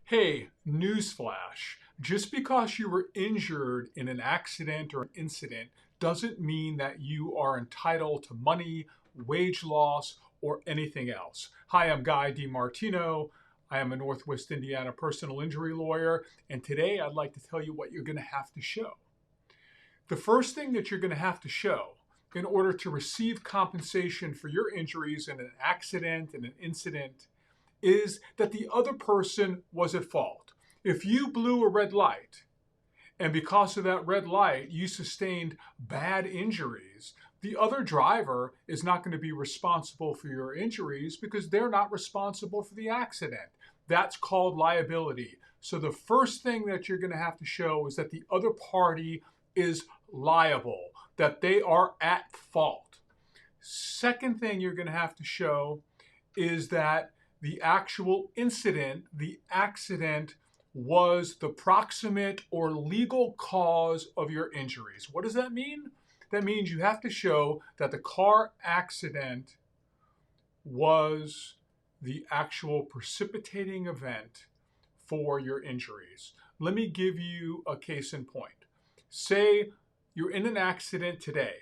Hey, newsflash. Just because you were injured in an accident or an incident doesn't mean that you are entitled to money, wage loss, or anything else. Hi, I'm Guy DiMartino. I am a Northwest Indiana personal injury lawyer, and today I'd like to tell you what you're going to have to show. The first thing that you're going to have to show in order to receive compensation for your injuries in an accident and an incident is that the other person was at fault. If you blew a red light and because of that red light you sustained bad injuries, the other driver is not going to be responsible for your injuries because they're not responsible for the accident. That's called liability. So the first thing that you're going to have to show is that the other party is liable, that they are at fault. Second thing you're going to have to show is that the actual incident, the accident, was the proximate or legal cause of your injuries. What does that mean? That means you have to show that the car accident was the actual precipitating event for your injuries. Let me give you a case in point. Say you're in an accident today,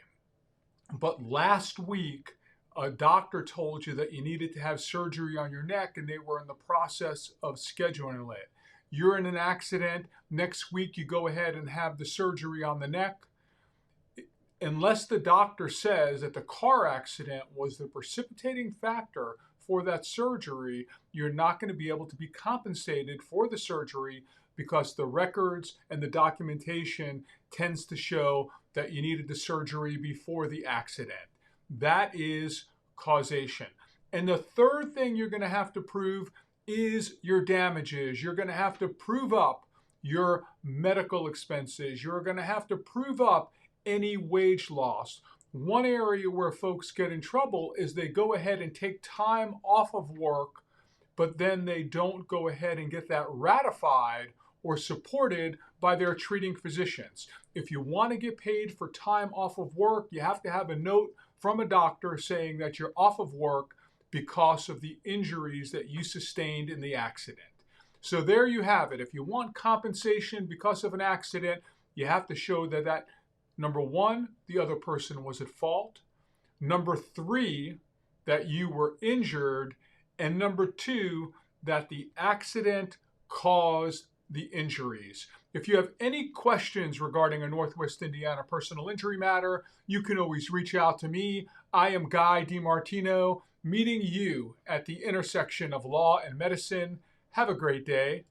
but last week a doctor told you that you needed to have surgery on your neck and they were in the process of scheduling it. You're in an accident. Next week you go ahead and have the surgery on the neck. Unless the doctor says that the car accident was the precipitating factor for that surgery, you're not going to be able to be compensated for the surgery because the records and the documentation tends to show that you needed the surgery before the accident. That is causation. And the third thing you're going to have to prove is your damages. You're going to have to prove up your medical expenses. You're going to have to prove up any wage loss. One area where folks get in trouble is they go ahead and take time off of work, but then they don't go ahead and get that ratified or supported by their treating physicians. If you want to get paid for time off of work, you have to have a note from a doctor saying that you're off of work because of the injuries that you sustained in the accident. So there you have it. If you want compensation because of an accident, you have to show that number one, the other person was at fault. Number three, that you were injured. And number two, that the accident caused the injuries. If you have any questions regarding a Northwest Indiana personal injury matter, you can always reach out to me. I am Guy DiMartino, meeting you at the intersection of law and medicine. Have a great day.